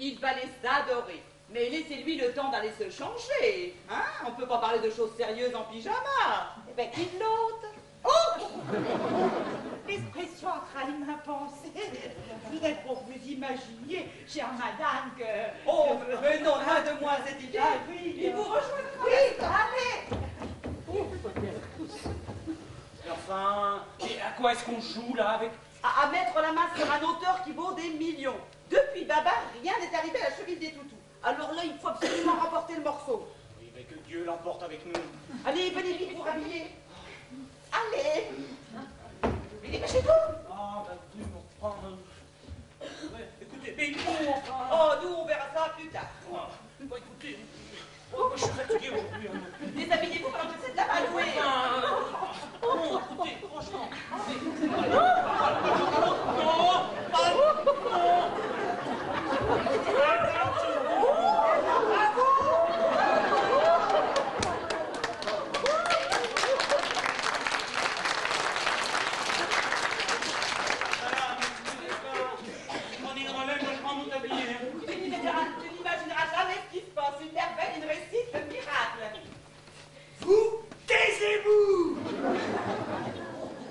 il va les adorer. Mais laissez-lui le temps d'aller se changer. Hein? On ne peut pas parler de choses sérieuses en pyjama. Eh ben, quitte l'autre. Oh! L'expression a trahi ma pensée. Peut-être pour vous imaginer, chère madame, que... Oh, mais non, loin de moi cette idée. Ah oui, Il vous rejoindra. Oui, allez. Enfin, et à quoi est-ce qu'on joue là avec... À mettre la main sur un auteur qui vaut des millions. Depuis Babar, rien n'est arrivé à la cheville des toutous. Alors là, il faut absolument remporter le morceau. Oui, mais que Dieu l'emporte avec nous. Allez, venez vite pour habiller. Allez. Mais dépêchez-vous. Ah, bah, oui, enfin... Ouais, écoutez, mais nous, enfin... Oh, nous, on verra ça plus tard. Ah, bah, écoutez... Oh, je suis fatigué aujourd'hui. Déshabillez-vous pendant que c'est de la malouée. Non, écoutez, franchement... Tu n'imagineras jamais ce qui se passe. Une merveille, une réussite, un miracle. Vous taisez-vous!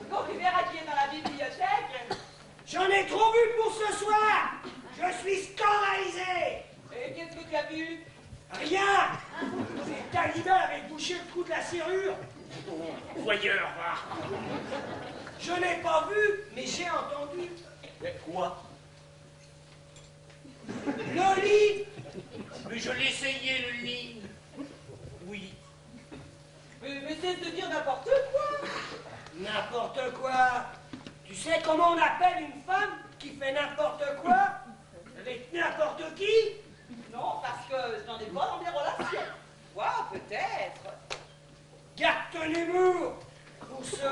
Quand tu verras qui est dans la bibliothèque... J'en ai trop vu pour ce soir! Je suis scandalisé! Et qu'est-ce que tu as vu? Rien! C'est Talibin avait bouché le trou de la serrure. Voyeur, va. Je n'ai pas vu, mais j'ai entendu. Mais quoi? Le lit! Mais je l'ai essayé, le lit. Oui. Mais cesse de dire n'importe quoi. N'importe quoi! Tu sais comment on appelle une femme qui fait n'importe quoi? Avec n'importe qui? Non, parce que je n'en ai pas dans mes relations. Quoi, peut-être. Garde ton humour pour ce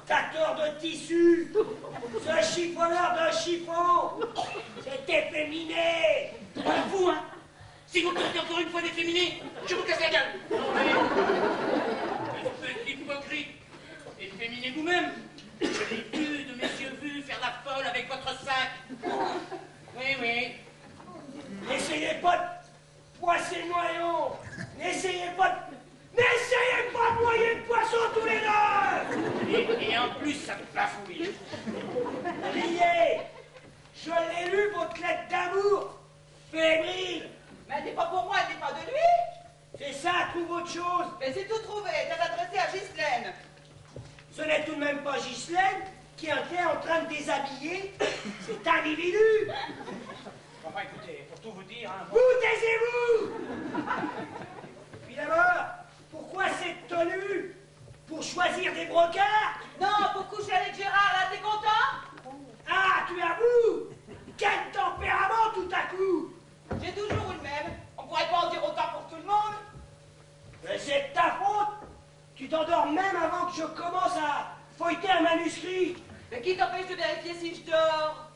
tâteur de tissu, ce chiffonneur de chiffon, c'est efféminé. Vous, hein? Si vous tentez encore une fois d'efféminer, je vous casse la gueule. Non, mais... Petit hypocrite. Efféminez vous-même. Je l'ai vu de mes yeux vus faire la folle avec votre sac. Oui, oui. N'essayez pas de poisser le noyau. N'essayez pas de noyer le poisson tous les deux. Et en plus, ça me bafouille. Riez. Je l'ai lu, votre lettre d'amour. Fébrile. Mais elle n'est pas pour moi, elle n'est pas de lui. C'est ça, trouve autre chose. Mais c'est tout trouvé, t'as adressé à Ghislaine. Ce n'est tout de même pas Ghislaine qui était en train de déshabiller cet individu. Enfin, écoutez, pour tout vous dire... Hein, Vous taisez-vous. Puis d'abord, pourquoi cette tenue? Pour choisir des brocards? Non, pour coucher avec Gérard, là, t'es content? Ah, tu avoues? Quel tempérament tout à coup! J'ai toujours eu le même. On pourrait pas en dire autant pour tout le monde. Mais c'est de ta faute! Tu t'endors même avant que je commence à feuilleter un manuscrit! Mais qui t'empêche de vérifier si je dors?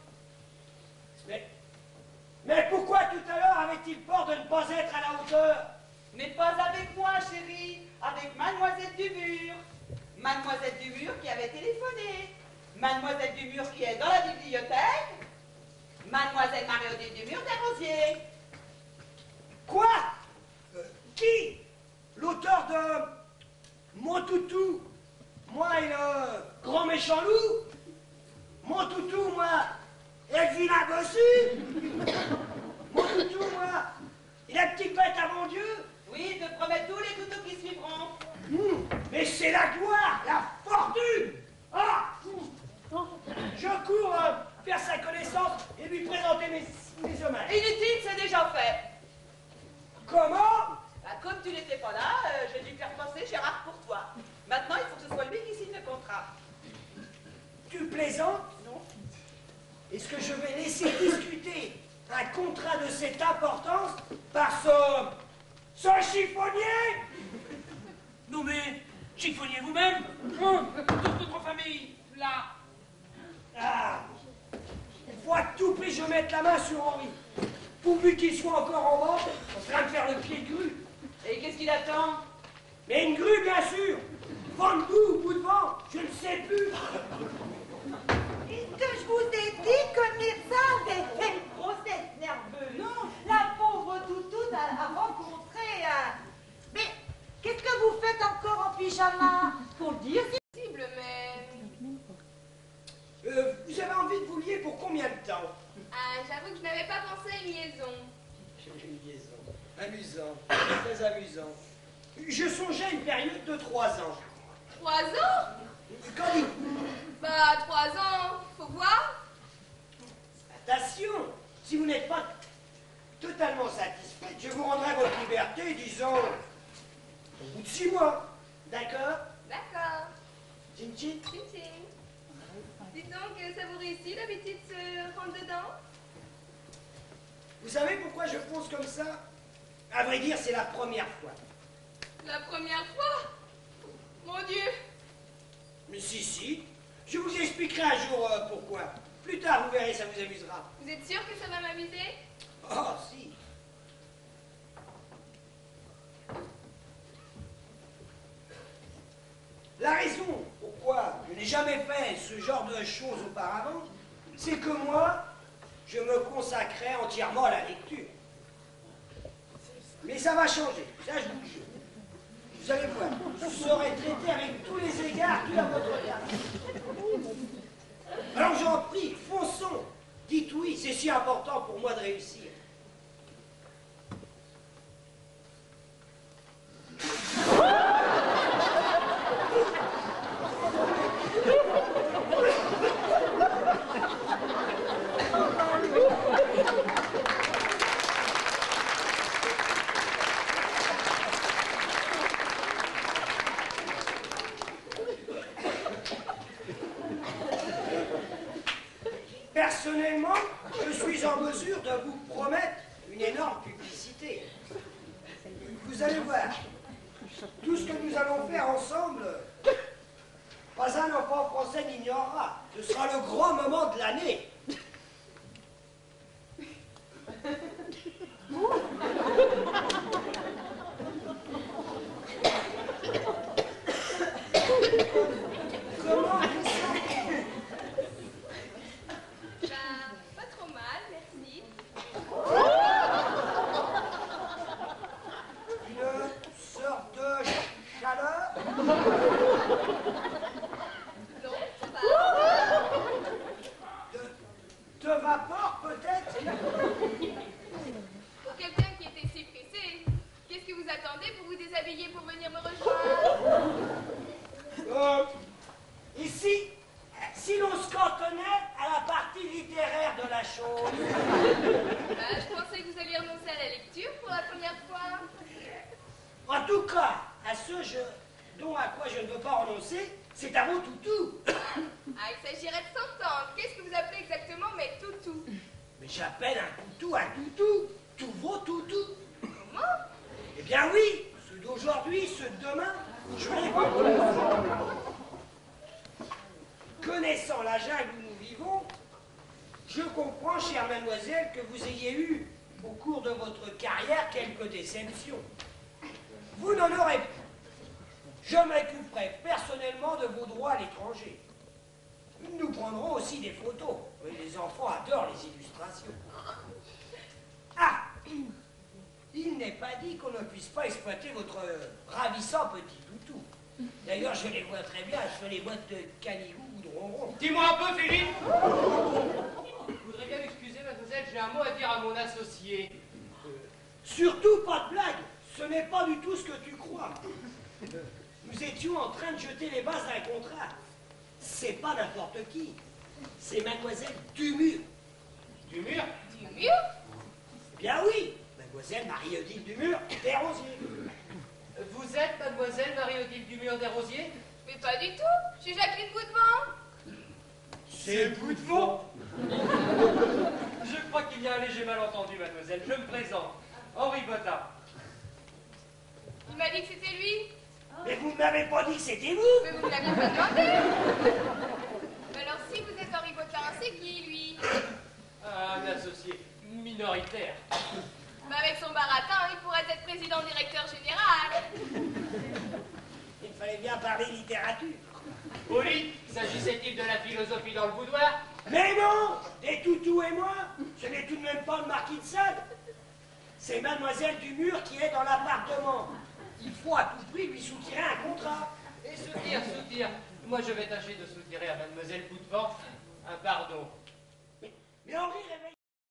Mais pourquoi tout à l'heure avait-il peur de ne pas être à la hauteur? Mais pas avec moi, chérie. Avec Mademoiselle Dumur. Mademoiselle Dumur qui avait téléphoné. Mademoiselle Dumur qui est dans la bibliothèque. Mademoiselle Marie-Odile Dumur des Rosiers. Quoi? Qui? L'auteur de Mon Toutou? Moi et le grand méchant loup? Mon Toutou, moi, Elvina Bossu? Mon Toutou, moi, et la petite bête à mon Dieu? Oui, te promets tous les toutous qui suivront. Mais c'est la gloire, la fortune! Ah! Je cours faire sa connaissance et lui présenter mes hommages. Inutile, c'est déjà fait. Comment? Bah, comme tu n'étais pas là, j'ai dû faire passer Gérard pour toi. Maintenant, il faut que ce soit lui qui signe le contrat. Tu plaisantes? Non. Est-ce que je vais laisser discuter un contrat de cette importance par ce chiffonnier? Non mais, chiffonniez vous-même. Toute notre famille, là. Ah! Une fois tout pris, je mette la main sur Henri. Pourvu qu'il soit encore en vente, en train de faire le pied de grue. Et qu'est-ce qu'il attend? Mais une grue, bien sûr. Vent de bout, bout de vent, je ne sais plus. Est-ce que je vous ai dit que Mirza avait fait une grossesse nerveuse? Non. pour combien de temps? Ah, j'avoue que je n'avais pas pensé à une liaison. Une liaison. Amusant. Très amusant. Je songeais à une période de 3 ans. 3 ans? Qu'en dites-vous? Bah, 3 ans, faut voir. Attention, si vous n'êtes pas totalement satisfaite, je vous rendrai votre liberté, disons, au bout de 6 mois. D'accord? D'accord. Tchin-tchin? Tching. Dites donc, ça vous réussit d'habitude se rendre dedans? Vous savez pourquoi je pense comme ça? À vrai dire, c'est la première fois. La première fois? Mon Dieu! Mais si, je vous expliquerai un jour pourquoi. Plus tard, vous verrez, ça vous amusera. Vous êtes sûr que ça va m'amuser? Oh, si. La raison pourquoi je n'ai jamais fait ce genre de choses auparavant, c'est que moi, je me consacrais entièrement à la lecture. Mais ça va changer, ça je vous le jure. Vous allez voir, vous serez traité avec tous les égards qui à votre garde. Alors j'en prie, fonçons. Dites oui, c'est si important pour moi de réussir. Personnellement, je suis en mesure de vous promettre une énorme publicité. Vous allez voir, tout ce que nous allons faire ensemble, pas un enfant français n'ignorera. Ce sera le grand moment de l'année. Comment vous sentez? Pas trop mal, merci. Une sorte de chaleur? Non, ça va. De vapeur peut-être? Pour quelqu'un qui était si pressé, qu'est-ce que vous attendez pour vous déshabiller pour venir me rejoindre? Ici, si l'on se cantonnait à la partie littéraire de la chose. Je pensais que vous alliez renoncer à la lecture pour la première fois. En tout cas, à dont à quoi je ne veux pas renoncer, c'est à vos toutous. Ah, il s'agirait de s'entendre. Qu'est-ce que vous appelez exactement mes toutous? Mais j'appelle un toutou un toutou. Tous vos toutous. Comment? Eh bien oui, ceux d'aujourd'hui, ceux de demain, je les vois. Connaissant la jungle où nous vivons, je comprends, chère mademoiselle, que vous ayez eu, au cours de votre carrière, quelques déceptions. Vous n'en aurez plus. Je m'occuperai personnellement de vos droits à l'étranger. Nous prendrons aussi des photos. Les enfants adorent les illustrations. Ah! Il n'est pas dit qu'on ne puisse pas exploiter votre ravissant petit toutou. D'ailleurs, je les vois très bien sur les boîtes de canigou ou de ronron. Dis-moi un peu, Philippe. Je voudrais bien m'excuser, mademoiselle, j'ai un mot à dire à mon associé. Surtout pas de blague. Ce n'est pas du tout ce que tu crois. Nous étions en train de jeter les bases d'un contrat. C'est pas n'importe qui. C'est mademoiselle Dumur. Dumur? Dumur? Bien oui, mademoiselle Marie-Odile Dumur des Rosiers. Vous êtes mademoiselle Marie-Odile Dumur des Rosiers? Mais pas du tout. Je suis Jacqueline Boudevant. C'est Boudevant. Je crois qu'il y a un léger malentendu, mademoiselle. Je me présente. Henri Botta. Il m'a dit que c'était lui. Mais vous ne m'avez pas dit que c'était vous. Mais vous ne l'aviez pas demandé. Mais alors, si vous êtes Henri Botin, c'est qui, lui? Un associé minoritaire. Mais avec son baratin, il pourrait être président-directeur général. Il fallait bien parler littérature. Poli, s'agissait-il de la philosophie dans le boudoir? Mais non, des toutous et moi, ce n'est tout de même pas le marquis de Sade. C'est mademoiselle Dumur qui est dans l'appartement. Il faut à tout prix lui soutirer un contrat. Et soutire. Moi, je vais tâcher de soutirer à mademoiselle Boudevant un pardon. Et Henri réveille